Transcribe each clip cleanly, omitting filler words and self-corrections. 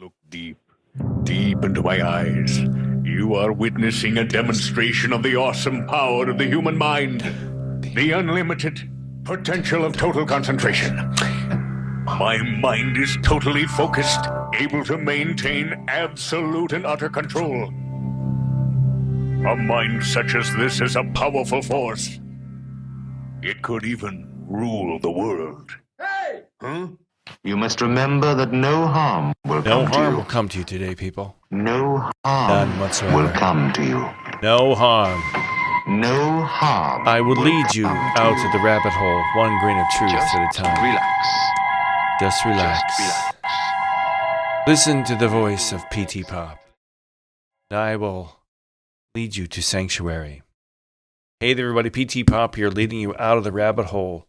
Look deep, deep into my eyes. You are witnessing a demonstration of the awesome power of the human mind. The unlimited potential of total concentration. My mind is totally focused, able to maintain absolute and utter control. A mind such as this is a powerful force. It could even rule the world. Hey! Huh? You must remember that no harm will No come to harm you. will come to you today, people. No None harm whatsoever. will come to you. No harm. No harm. I will lead you come to out you. of the rabbit hole, one grain of truth Just at a time. relax. Just relax. Just relax. Listen to the voice of PTPOP. I will lead you to sanctuary. Hey there, everybody. PTPOP here, leading you out of the rabbit hole,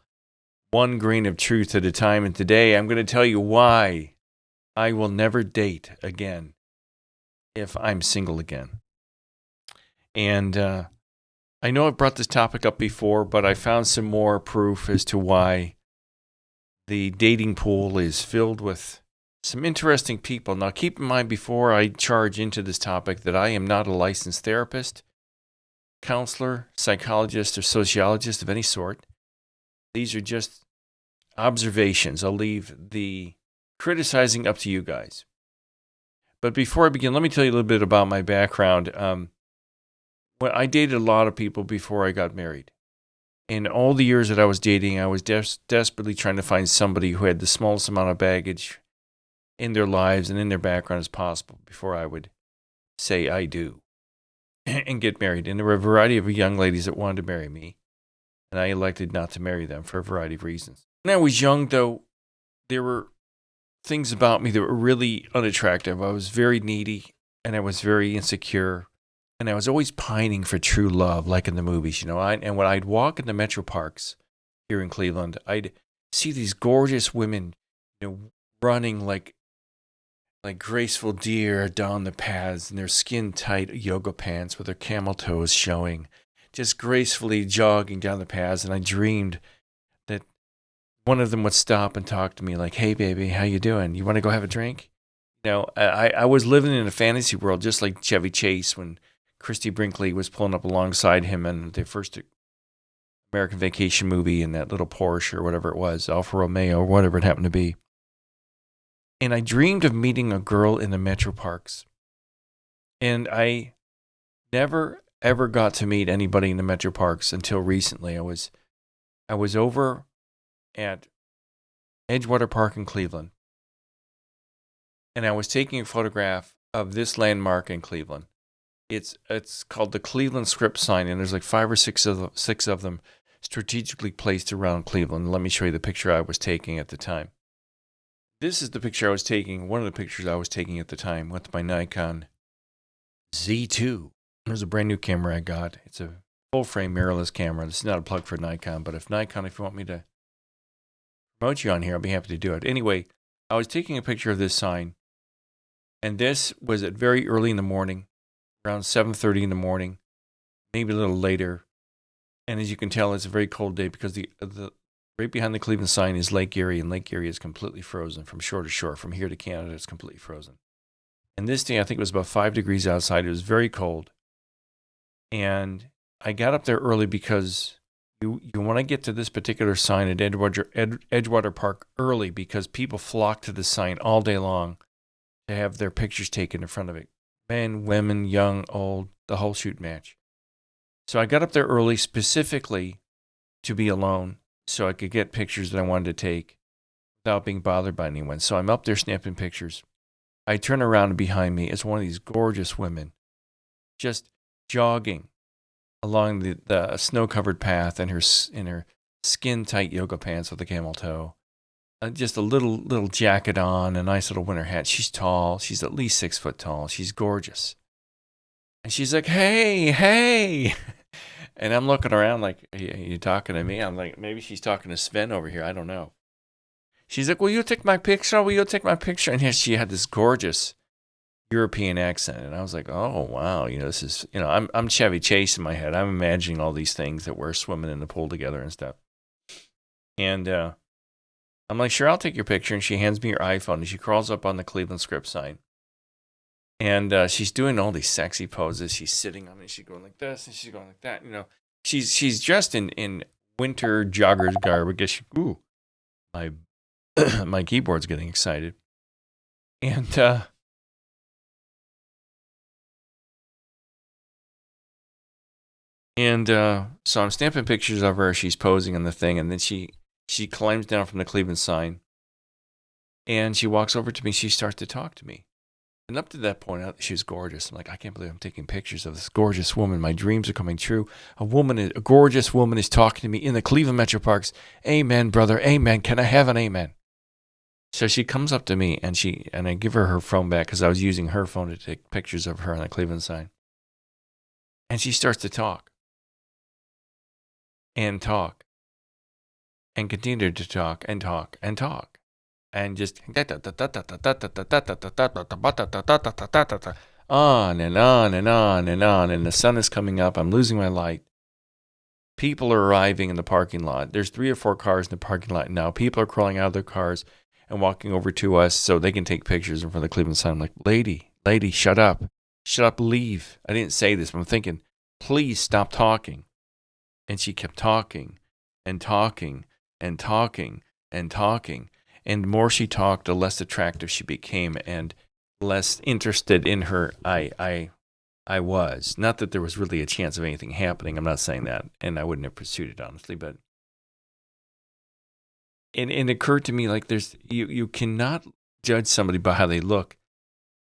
one grain of truth at a time. And today I'm going to tell you why I will never date again if I'm single again. And I know I've brought this topic up before, but I found some more proof as to why the dating pool is filled with some interesting people. Now, keep in mind before I charge into this topic that I am not a licensed therapist, counselor, psychologist, or sociologist of any sort. These are just observations. I'll leave the criticizing up to you guys. But before I begin, let me tell you a little bit about my background. Well, I dated a lot of people before I got married. In all the years that I was dating, I was desperately trying to find somebody who had the smallest amount of baggage in their lives and in their background as possible before I would say I do and get married. And there were a variety of young ladies that wanted to marry me, and I elected not to marry them for a variety of reasons. When I was young, though, there were things about me that were really unattractive. I was very needy, and I was very insecure. And I was always pining for true love, like in the movies, you know. And when I'd walk in the metro parks here in Cleveland, I'd see these gorgeous women, you know, running like graceful deer down the paths in their skin-tight yoga pants with their camel toes showing, just gracefully jogging down the paths. And I dreamed that one of them would stop and talk to me like, "Hey, baby, how you doing? You want to go have a drink?" You know, I was living in a fantasy world, just like Chevy Chase when Christy Brinkley was pulling up alongside him in the first American Vacation movie in that little Porsche or whatever it was, Alfa Romeo or whatever it happened to be. And I dreamed of meeting a girl in the metro parks. And I never, ever got to meet anybody in the metro parks until recently. I was over at Edgewater Park in Cleveland. And I was taking a photograph of this landmark in Cleveland. It's called the Cleveland Script sign, and there's like 5 or 6 of them strategically placed around Cleveland. Let me show you the picture I was taking at the time. This is the picture I was taking, one of the pictures I was taking at the time with my Nikon Z2. There's a brand new camera I got. It's a full-frame mirrorless camera. This is not a plug for Nikon, but if Nikon, if you want me to promote you on here, I'll be happy to do it. Anyway, I was taking a picture of this sign, and this was at very early in the morning, around 7:30 in the morning, maybe a little later. And as you can tell, it's a very cold day because the right behind the Cleveland sign is Lake Erie, and Lake Erie is completely frozen from shore to shore. From here to Canada, it's completely frozen. And this day, I think it was about 5 degrees outside. It was very cold. And I got up there early because you want to get to this particular sign at Edgewater Park early because people flock to the sign all day long to have their pictures taken in front of it. Men, women, young, old, the whole shoot match. So I got up there early specifically to be alone so I could get pictures that I wanted to take without being bothered by anyone. So I'm up there snapping pictures. I turn around and behind me is one of these gorgeous women just jogging along the snow-covered path in her skin-tight yoga pants with a camel toe. Just a little jacket on, a nice little winter hat. She's tall. She's at least 6 foot tall. She's gorgeous. And she's like, hey. And I'm looking around like, are you talking to me? I'm like, maybe she's talking to Sven over here. I don't know. She's like, will you take my picture? And here she had this gorgeous European accent. And I was like, oh, wow. You know, this is, you know, I'm Chevy Chase in my head. I'm imagining all these things that we're swimming in the pool together and stuff. And, I'm like, sure, I'll take your picture. And she hands me her iPhone, and she crawls up on the Cleveland Script sign. And she's doing all these sexy poses. She's sitting on it. She's going like this, and she's going like that. You know, she's dressed in winter joggers garb. I guess ooh, my my keyboard's getting excited. And so I'm stamping pictures of her. She's posing on the thing, and then she climbs down from the Cleveland sign, and she walks over to me. She starts to talk to me. And up to that point, she was gorgeous. I'm like, I can't believe I'm taking pictures of this gorgeous woman. My dreams are coming true. A gorgeous woman is talking to me in the Cleveland Metro Parks. Amen, brother. Amen. Can I have an amen? So she comes up to me, and I give her phone back because I was using her phone to take pictures of her on the Cleveland sign. And she starts to talk and talk and continue to talk and talk and talk. And just on and on and on and on. And the sun is coming up. I'm losing my light. People are arriving in the parking lot. There's 3 or 4 cars in the parking lot now. People are crawling out of their cars and walking over to us so they can take pictures in front of the Cleveland sign. I'm like, lady, shut up. Shut up, leave. I didn't say this, but I'm thinking, please stop talking. And she kept talking and talking and talking and talking. And the more she talked, the less attractive she became and less interested in her I was. Not that there was really a chance of anything happening. I'm not saying that. And I wouldn't have pursued it, honestly. But it occurred to me, like, you cannot judge somebody by how they look.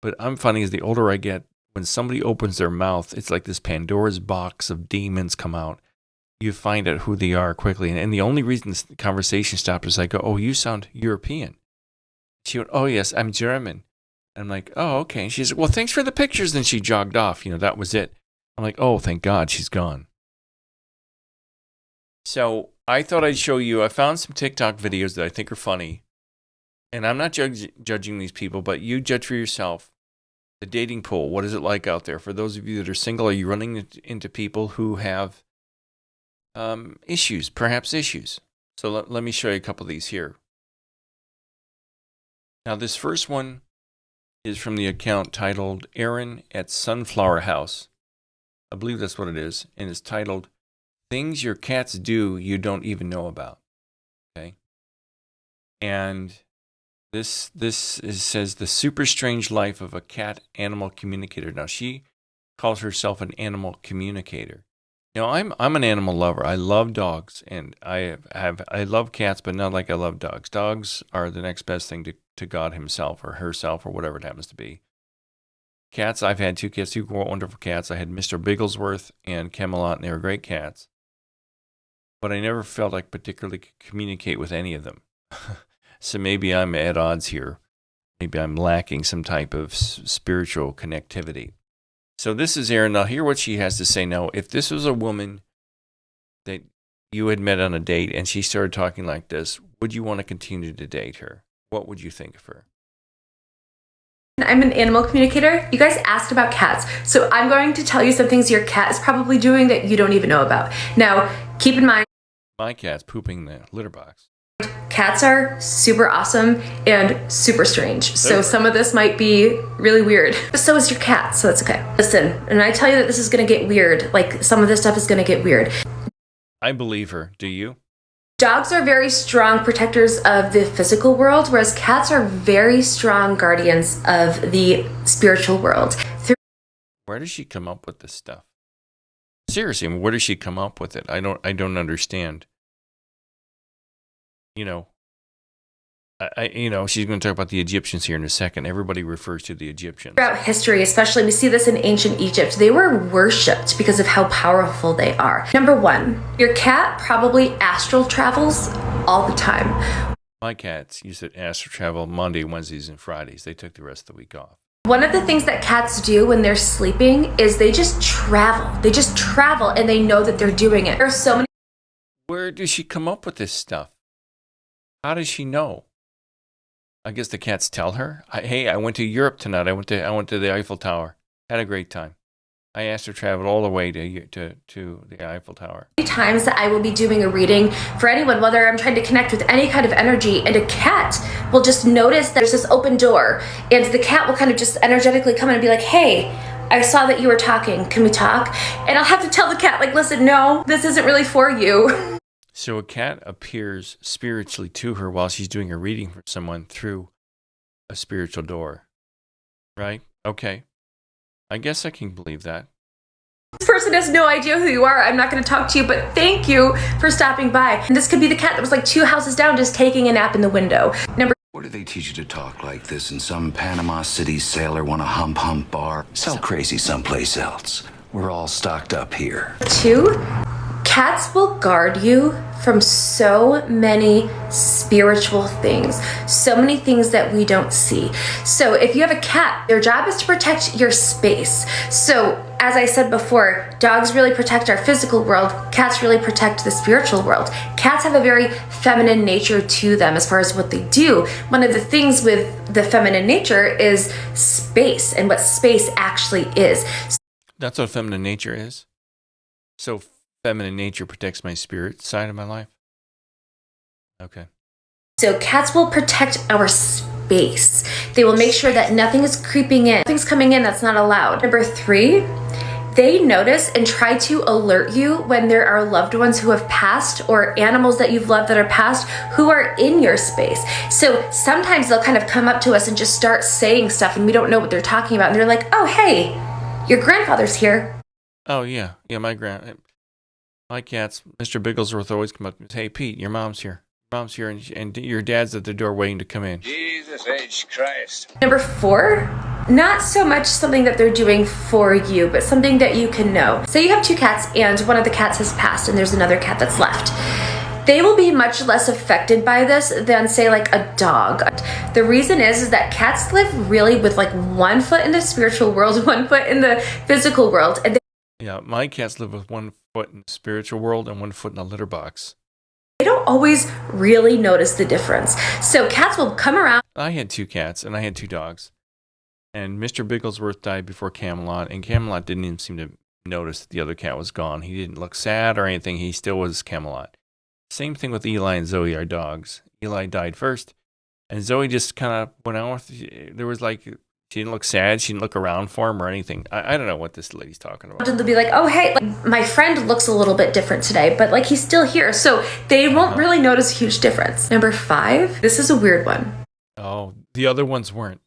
But I'm finding as the older I get, when somebody opens their mouth, it's like this Pandora's box of demons come out. You find out who they are quickly. And the only reason this conversation stopped is I go, oh, you sound European. She went, oh, yes, I'm German. I'm like, oh, okay. And she said, well, thanks for the pictures. Then she jogged off. You know, that was it. I'm like, oh, thank God she's gone. So I thought I'd show you. I found some TikTok videos that I think are funny. And I'm not judging these people, but you judge for yourself. The dating pool, what is it like out there? For those of you that are single, are you running into people who have issues, perhaps issues? So let me show you a couple of these here. Now, this first one is from the account titled Aaron at Sunflower House. I believe that's what it is. And it's titled Things Your Cats Do You Don't Even Know About. Okay. And this says the super strange life of a cat animal communicator. Now, she calls herself an animal communicator. Now, I'm an animal lover. I love dogs, and I love cats, but not like I love dogs. Dogs are the next best thing to God himself or herself or whatever it happens to be. Cats, I've had 2 cats, 2 wonderful cats. I had Mr. Bigglesworth and Camelot, and they were great cats. But I never felt I particularly could communicate with any of them. So maybe I'm at odds here. Maybe I'm lacking some type of spiritual connectivity. So this is Erin. Now, hear what she has to say. Now, if this was a woman that you had met on a date and she started talking like this, would you want to continue to date her? What would you think of her? I'm an animal communicator. You guys asked about cats, so I'm going to tell you some things your cat is probably doing that you don't even know about. Now, keep in mind, my cat's pooping the litter box. Cats are super awesome and super strange. So some of this might be really weird. But so is your cat, so that's okay. Listen, and I tell you that this is going to get weird. Like, some of this stuff is going to get weird. I believe her. Do you? Dogs are very strong protectors of the physical world, whereas cats are very strong guardians of the spiritual world. Where does she come up with this stuff? Seriously, I mean, where does she come up with it? I don't understand. You know, she's going to talk about the Egyptians here in a second. Everybody refers to the Egyptians. Throughout history, especially, we see this in ancient Egypt. They were worshipped because of how powerful they are. Number 1, your cat probably astral travels all the time. My cats used to astral travel Monday, Wednesdays, and Fridays. They took the rest of the week off. One of the things that cats do when they're sleeping is they just travel. They just travel and they know that they're doing it. There are so many. Where does she come up with this stuff? How does she know? I guess the cats tell her. Hey, I went to Europe tonight. I went to the Eiffel Tower. Had a great time. I asked her to travel all the way to the Eiffel Tower. Times that I will be doing a reading for anyone, whether I'm trying to connect with any kind of energy, and a cat will just notice that there's this open door, and the cat will kind of just energetically come in and be like, hey, I saw that you were talking, can we talk? And I'll have to tell the cat, like, listen, no, this isn't really for you. So a cat appears spiritually to her while she's doing a reading for someone through a spiritual door, right? Okay. I guess I can believe that. This person has no idea who you are. I'm not going to talk to you, but thank you for stopping by. And this could be the cat that was like 2 houses down just taking a nap in the window. What do they teach you to talk like this in some Panama City sailor want a hump bar? Sell crazy someplace else. We're all stocked up here. 2, cats will guard you from so many spiritual things, so many things that we don't see. So if you have a cat, their job is to protect your space. So as I said before, dogs really protect our physical world, cats really protect the spiritual world. Cats have a very feminine nature to them as far as what they do. One of the things with the feminine nature is space and what space actually is. That's what feminine nature is. So feminine nature protects my spirit side of my life. Okay. So cats will protect our space. They will make sure that nothing is creeping in, nothing's coming in that's not allowed. 3, they notice and try to alert you when there are loved ones who have passed or animals that you've loved that are passed who are in your space. So sometimes they'll kind of come up to us and just start saying stuff and we don't know what they're talking about. And they're like, oh, hey, your grandfather's here. Oh, yeah. Yeah, my cats, Mr. Bigglesworth always come up and say, hey, Pete, your mom's here. Mom's here, and your dad's at the door waiting to come in. Jesus H. Christ. 4, not so much something that they're doing for you, but something that you can know. Say you have 2 cats and one of the cats has passed and there's another cat that's left. They will be much less affected by this than, say, like a dog. The reason is that cats live really with like 1 foot in the spiritual world, 1 foot in the physical world. And Yeah, my cats live with 1 foot in the spiritual world and 1 foot in a litter box. they don't always really notice the difference. So cats will come around. I had 2 cats and I had 2 dogs. And Mr. Bigglesworth died before Camelot, and Camelot didn't even seem to notice that the other cat was gone. He didn't look sad or anything. He still was Camelot. Same thing with Eli and Zoe, our dogs. Eli died first, and Zoe just kind of went on with, there was like, she didn't look sad. She didn't look around for him or anything. I don't know what this lady's talking about. They'll be like, oh, hey, like, my friend looks a little bit different today, but like he's still here. So they won't really notice a huge difference. 5, this is a weird one. Oh, the other ones weren't.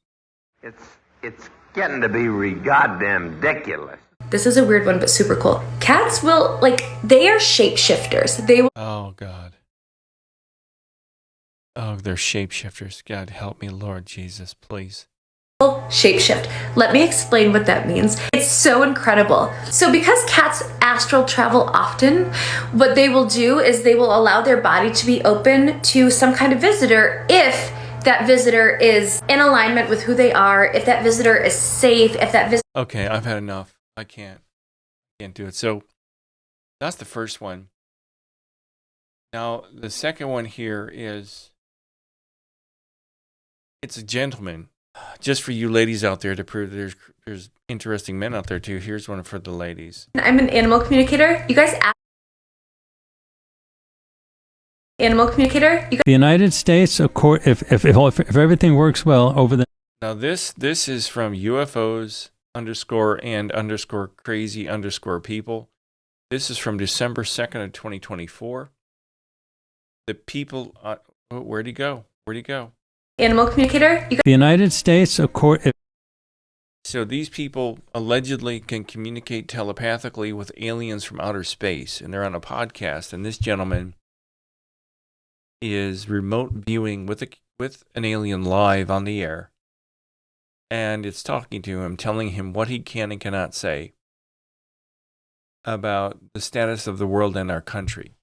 It's getting to be goddamn ridiculous. This is a weird one, but super cool. Cats will, like, they are shapeshifters. They will Oh, God. Oh, they're shapeshifters. God help me, Lord Jesus, please. shapeshift. Let me explain what that means. It's so incredible. So because cats astral travel often, what they will do is they will allow their body to be open to some kind of visitor if that visitor is in alignment with who they are, if that visitor is safe, if that visitor... Okay, I've had enough. I can't do it. So that's the first one. Now, the second one here is, it's a gentleman. Just for you ladies out there to prove that there's interesting men out there too. Here's one for the ladies. I'm an animal communicator. You guys animal communicator. The United States, if everything works well over the... Now this is from UFOs _ crazy _ people. This is from December 2nd of 2024. The people, where'd he go? Animal communicator. The United States, So these people allegedly can communicate telepathically with aliens from outer space, and they're on a podcast, and this gentleman is remote viewing with an alien live on the air, and it's talking to him, telling him what he can and cannot say about the status of the world and our country.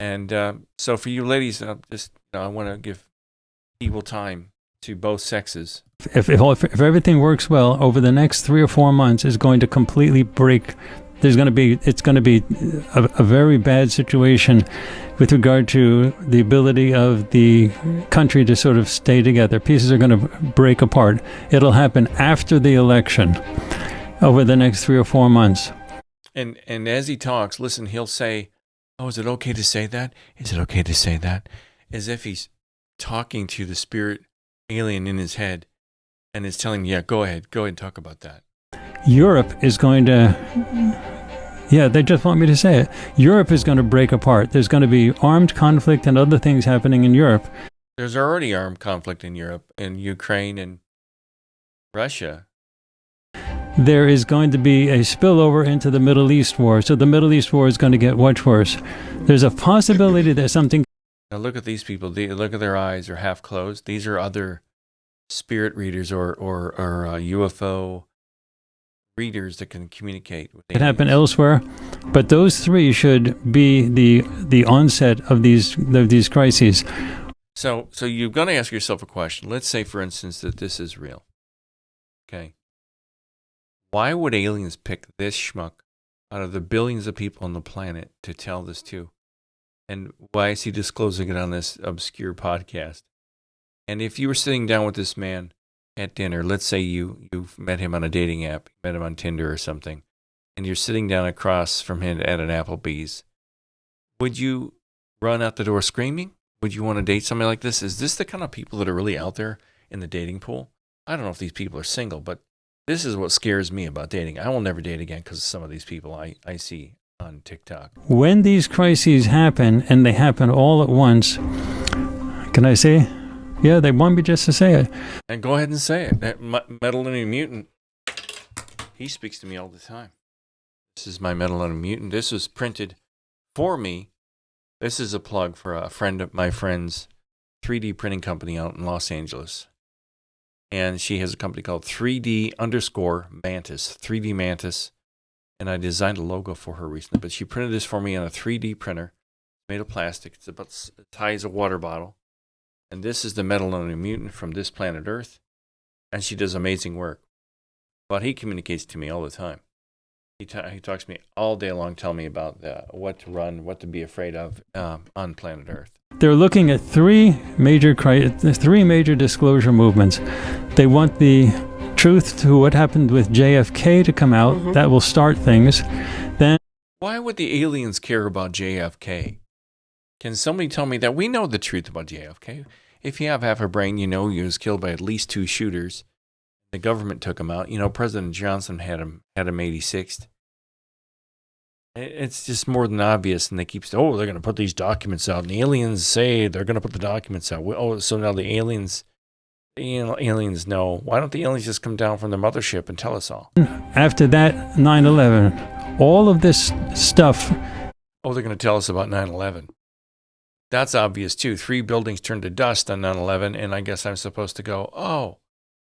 And so for you ladies, I want to give equal time to both sexes. If everything works well over the next 3 or 4 months, is going to completely break. It's going to be a very bad situation with regard to the ability of the country to sort of stay together. Pieces are going to break apart. It'll happen after the election. over the next 3 or 4 months. And as he talks, listen, he'll say, "Oh, is it okay to say that? Is it okay to say that?" As if he's talking to the spirit alien in his head, and is telling him, "Yeah, go ahead and talk about that." Europe is going to, yeah, they just want me to say it. Europe is going to break apart. There's going to be armed conflict and other things happening in Europe. There's already armed conflict in Europe, in Ukraine and Russia. There is going to be a spillover into the Middle East war. So the Middle East war is going to get much worse. There's a possibility that something... Now look at these people. Look at their eyes. They're half closed. These are other spirit readers or UFO readers that can communicate with It happened elsewhere, but those three should be the onset of these crises. So you're going to ask yourself a question. Let's say, for instance, that this is real. Okay. Why would aliens pick this schmuck out of the billions of people on the planet to tell this to? And why is he disclosing it on this obscure podcast? And if you were sitting down with this man at dinner, let's say you've met him on a dating app, met him on Tinder or something, and you're sitting down across from him at an Applebee's, would you run out the door screaming? Would you want to date somebody like this? Is this the kind of people that are really out there in the dating pool? I don't know if these people are single, but this is what scares me about dating. I will never date again because of some of these people I see on TikTok. When these crises happen, and they happen all at once, can I say? Yeah, they want me just to say it. And go ahead and say it. That Metal and a Mutant, he speaks to me all the time. This is my Metal and a Mutant. This was printed for me. This is a plug for a friend of my friend's 3D printing company out in Los Angeles. And she has a company called 3D_Mantis, 3D Mantis. And I designed a logo for her recently. But she printed this for me on a 3D printer. It's made of plastic. It's about as high as a water bottle. And this is the Metal and a Mutant from this planet Earth. And she does amazing work. But he communicates to me all the time. He talks to me all day long, telling me about what to run, what to be afraid of on planet Earth. They're looking at three major disclosure movements. They want the truth to what happened with JFK to come out. Mm-hmm. That will start things. Then, why would the aliens care about JFK? Can somebody tell me that? We know the truth about JFK. If you have half a brain, you know he was killed by at least 2 shooters. The government took him out. You know, President Johnson had him 86th. It's just more than obvious, and they keep saying, "Oh, they're going to put these documents out," and the aliens say they're going to put the documents out. Oh, so now the aliens know. Why don't the aliens just come down from the mothership and tell us all? After that, 9/11, all of this stuff. Oh, they're going to tell us about 9/11. That's obvious too. 3 buildings turned to dust on 9/11, and I guess I'm supposed to go, "Oh,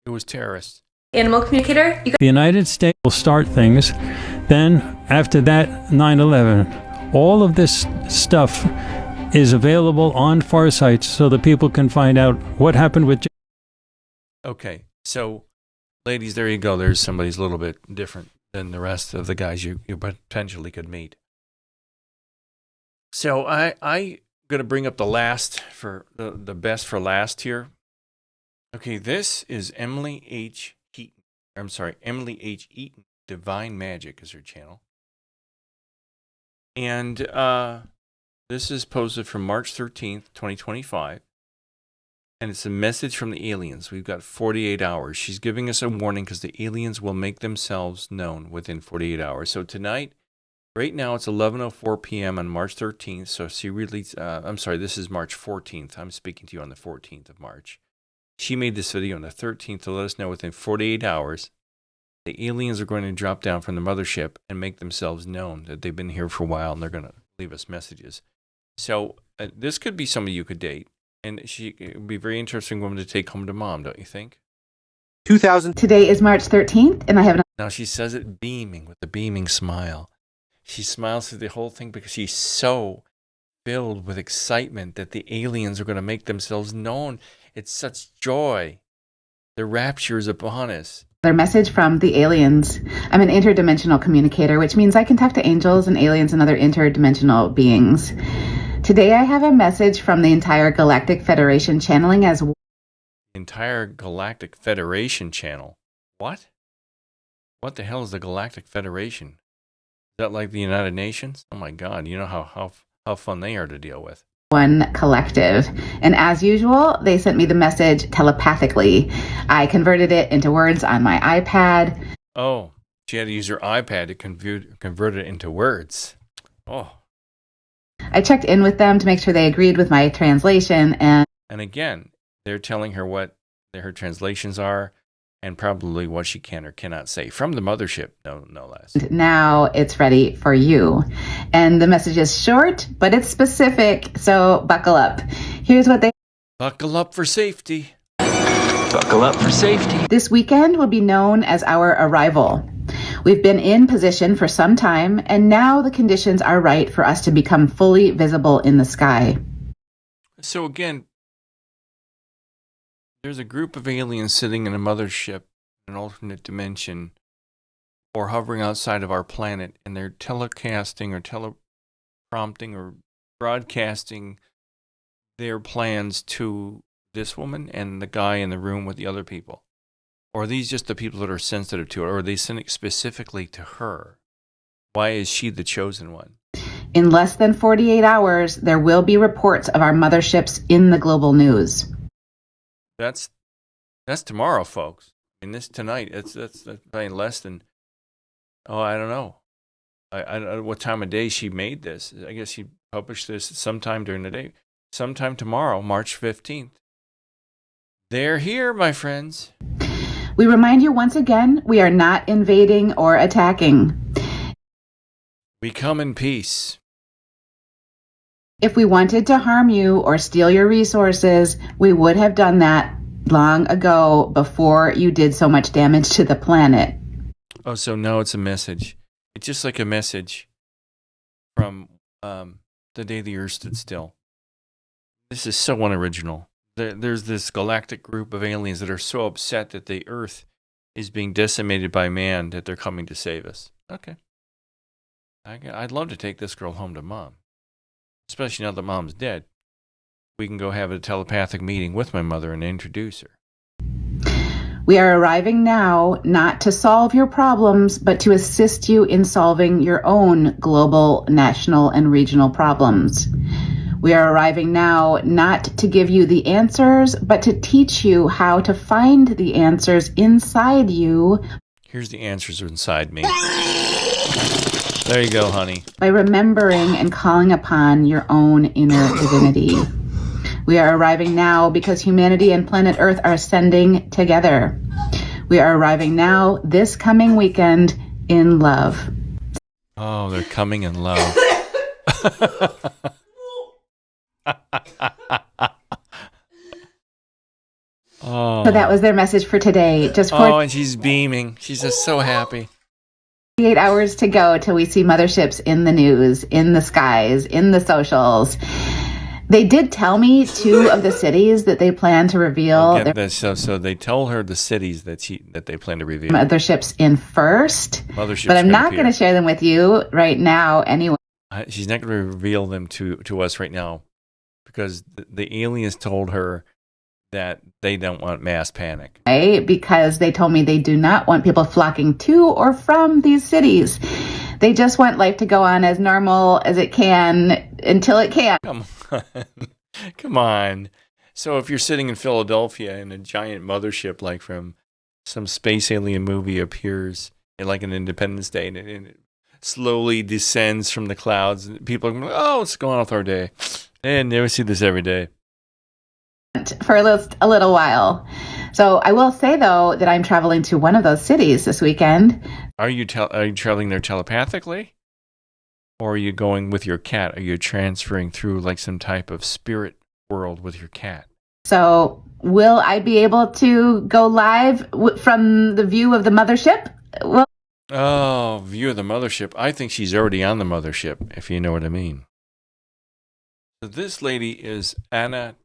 it was terrorists." Animal communicator, the United States will start things. Then, after that, 9/11. All of this stuff is available on far sites so that people can find out what happened with... Okay, so, ladies, there you go. There's somebody's a little bit different than the rest of the guys you potentially could meet. So, I'm going to bring up the best for last here. Okay, this is Emily H. Eaton. Divine Magic is her channel. And this is posted from March 13th, 2025. And it's a message from the aliens. We've got 48 hours. She's giving us a warning because the aliens will make themselves known within 48 hours. So tonight, right now, it's 11:04 p.m. on March 13th. So she released, this is March 14th. I'm speaking to you on the 14th of March. She made this video on the 13th to let us know within 48 hours the aliens are going to drop down from the mothership and make themselves known that they've been here for a while and they're going to leave us messages. So this could be somebody you could date. And it would be a very interesting woman to take home to mom, don't you think? 2000. Today is March 13th, and I have... Now she says it beaming with a beaming smile. She smiles through the whole thing because she's so filled with excitement that the aliens are going to make themselves known. It's such joy. The rapture is upon us. Their message from the aliens. I'm an interdimensional communicator, which means I can talk to angels and aliens and other interdimensional beings. Today I have a message from the entire Galactic Federation channeling as... Entire Galactic Federation channel? What? What the hell is the Galactic Federation? Is that like the United Nations? Oh my God, you know how fun they are to deal with. One collective. And as usual, they sent me the message telepathically. I converted it into words on my iPad. Oh, she had to use her iPad to convert it into words. Oh. I checked in with them to make sure they agreed with my translation. And again, they're telling her what her translations are and probably what she can or cannot say from the mothership, no less. Now it's ready for you. And the message is short, but it's specific, so buckle up. Here's what they... Buckle up for safety. Buckle up for safety. This weekend will be known as our arrival. We've been in position for some time, and now the conditions are right for us to become fully visible in the sky. So again, there's a group of aliens sitting in a mothership in an alternate dimension or hovering outside of our planet, and they're telecasting or teleprompting or broadcasting their plans to this woman and the guy in the room with the other people. Or are these just the people that are sensitive to it, or are they sending specifically to her? Why is she the chosen one? In less than 48 hours, there will be reports of our motherships in the global news. That's tomorrow, folks. I mean, this tonight. That's probably less than. Oh, I don't know. I don't know what time of day she made this. I guess she published this sometime during the day. Sometime tomorrow, March 15th. They're here, my friends. We remind you once again, we are not invading or attacking. We come in peace. If we wanted to harm you or steal your resources, we would have done that long ago before you did so much damage to the planet. Oh, so now it's a message. It's just like a message from the day the Earth stood still. This is so unoriginal. There's this galactic group of aliens that are so upset that the Earth is being decimated by man that they're coming to save us. Okay. I'd love to take this girl home to Mom. Especially now that Mom's dead. We can go have a telepathic meeting with my mother and introduce her. We are arriving now not to solve your problems, but to assist you in solving your own global, national, and regional problems. We are arriving now not to give you the answers, but to teach you how to find the answers inside you. Here's the answers inside me. There you go, honey. By remembering and calling upon your own inner divinity. We are arriving now because humanity and planet Earth are ascending together. We are arriving now this coming weekend in love. Oh, they're coming in love. Oh. So that was their message for today. And she's beaming. She's just so happy. 48 hours to go till we see motherships in the news, in the skies, in the socials. They did tell me 2 of the cities that they plan to reveal. So they told her the cities that they plan to reveal. Motherships in first. Motherships, but I'm not going to share them with you right now anyway. She's not going to reveal them to us right now because the aliens told her that they don't want mass panic. Because they told me they do not want people flocking to or from these cities. They just want life to go on as normal as it can until it can. Come on. So if you're sitting in Philadelphia and a giant mothership like from some space alien movie appears like an Independence Day and it slowly descends from the clouds and people are going, oh, what's going on with our day? And never see this every day. For a little while. So I will say, though, that I'm traveling to one of those cities this weekend. Are you traveling there telepathically? Or are you going with your cat? Are you transferring through like some type of spirit world with your cat? So will I be able to go live from the view of the mothership? Well, view of the mothership. I think she's already on the mothership, if you know what I mean. So this lady is Anna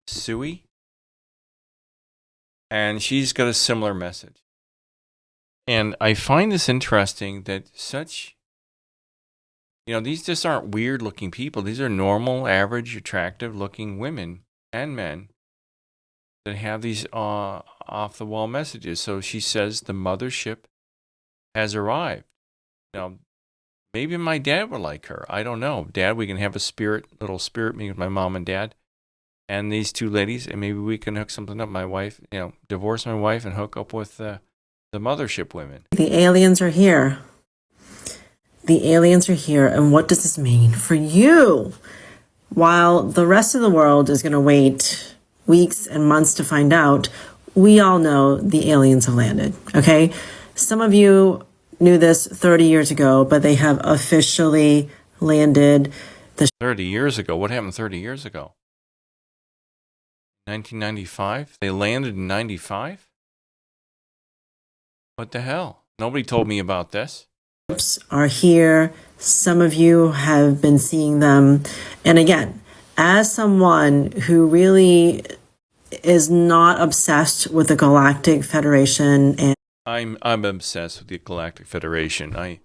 Sui, and she's got a similar message. And I find this interesting that these just aren't weird looking people. These are normal, average, attractive looking women and men that have these off the wall messages. So she says the mothership has arrived. Maybe my dad would like her. I don't know. Dad, we can have a little spirit meeting with my mom and dad and these two ladies, and maybe we can hook something up. My wife, divorce my wife and hook up with the mothership women. The aliens are here. The aliens are here. And what does this mean for you? While the rest of the world is going to wait weeks and months to find out, we all know the aliens have landed, okay? Some of you knew this 30 years ago, but they have officially landed. 30 years ago? What happened 30 years ago? 1995? They landed in 95? What the hell? Nobody told me about this. Are here. Some of you have been seeing them. And again, as someone who really is not obsessed with the Galactic Federation, and I'm obsessed with the Galactic Federation. I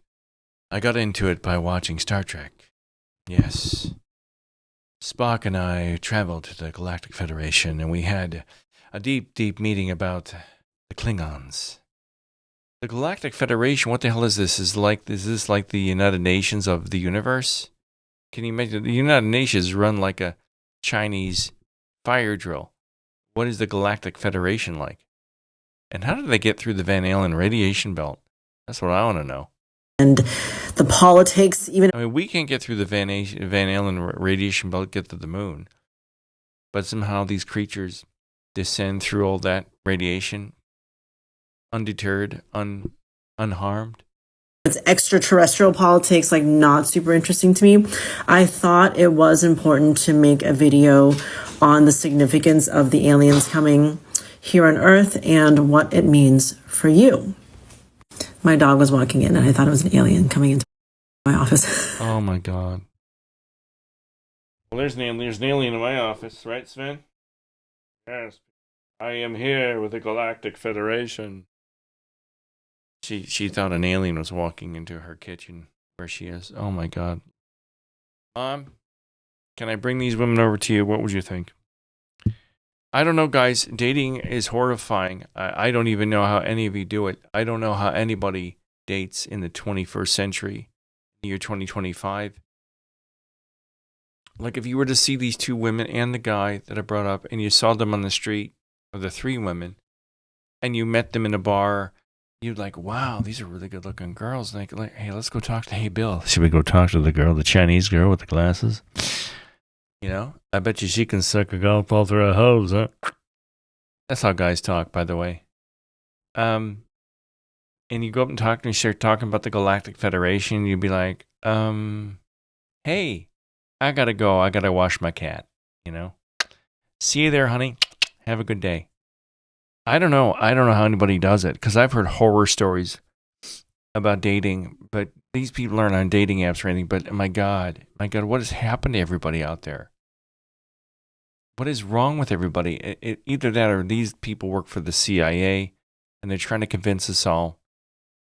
got into it by watching Star Trek. Yes. Spock and I traveled to the Galactic Federation, and we had a deep, deep meeting about the Klingons. The Galactic Federation, what the hell is this? Is this like the United Nations of the universe? Can you imagine? The United Nations run like a Chinese fire drill. What is the Galactic Federation like? And how did they get through the Van Allen radiation belt? That's what I want to know. And the politics, even. I mean, we can't get through the Van Allen radiation belt, get to the moon. But somehow these creatures descend through all that radiation, undeterred, unharmed. It's extraterrestrial politics, like not super interesting to me. I thought it was important to make a video on the significance of the aliens coming here on Earth and what it means for you. My dog was walking in and I thought it was an alien coming into my office. Oh my God. Well, there's an alien in my office, right, Sven? Yes. I am here with the Galactic Federation. She thought an alien was walking into her kitchen where she is. Oh my God. Mom, can I bring these women over to you? What would you think? I don't know, guys. Dating is horrifying. I don't even know how any of you do it. I don't know how anybody dates in the 21st century, the year 2025. Like if you were to see these two women and the guy that I brought up, and you saw them on the street, or the three women, and you met them in a bar, you'd like, wow, these are really good looking girls. Like, hey, let's go talk to, hey, Bill, should we go talk to the girl, the Chinese girl with the glasses? I bet you she can suck a golf ball through a hose, huh? That's how guys talk, by the way. And you go up and talk, and you start talking about the Galactic Federation, you'd be like, hey, I gotta go. I gotta wash my cat, See you there, honey. Have a good day. I don't know how anybody does it, because I've heard horror stories about dating, but these people aren't on dating apps or anything, but my God, what has happened to everybody out there? What is wrong with everybody? Either that or these people work for the CIA, and they're trying to convince us all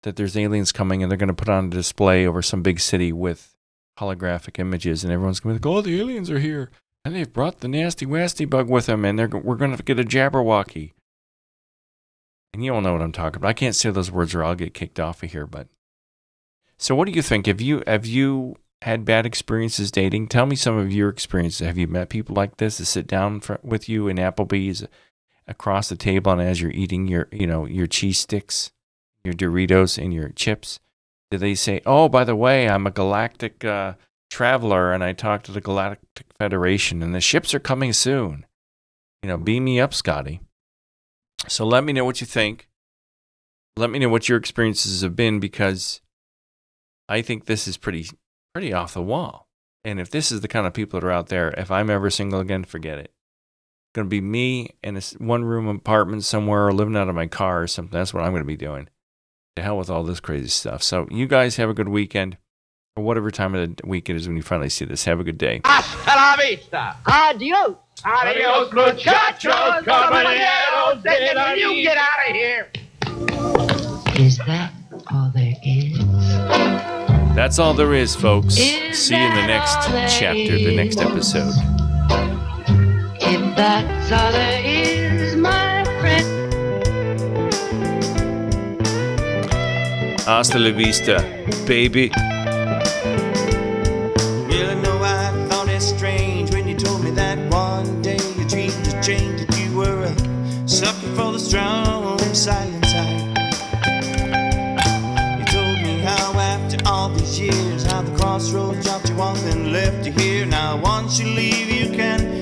that there's aliens coming, and they're going to put on a display over some big city with holographic images, and everyone's going to be like, oh, the aliens are here, and they've brought the nasty wasty bug with them, and we're going to get a Jabberwocky. And you all know what I'm talking about. I can't say those words or I'll get kicked off of here, but. So what do you think? Have you had bad experiences dating? Tell me some of your experiences. Have you met people like this that sit down with you in Applebee's across the table, and as you're eating your cheese sticks, your Doritos, and your chips, do they say, oh, by the way, I'm a galactic traveler, and I talked to the Galactic Federation, and the ships are coming soon. Beam me up, Scotty. So let me know what you think. Let me know what your experiences have been, because I think this is pretty off the wall. And if this is the kind of people that are out there, if I'm ever single again, forget it. It's going to be me in a one-room apartment somewhere, or living out of my car or something. That's what I'm going to be doing. To hell with all this crazy stuff. So you guys have a good weekend, or whatever time of the week it is when you finally see this. Have a good day. Hasta la vista. Adios. Adios, muchachos, caballeros. You get out of here. Is that all there is? That's all there is, folks. See you in the next chapter, the next episode. If that's all there is, my friend. Hasta la vista, baby. Well, I know I thought it strange when you told me that one day your dreams had changed, that you were a sucker for the strong, silent type. You told me how after all these years, how the crossroads dropped you off and left you here. Now once you leave, you can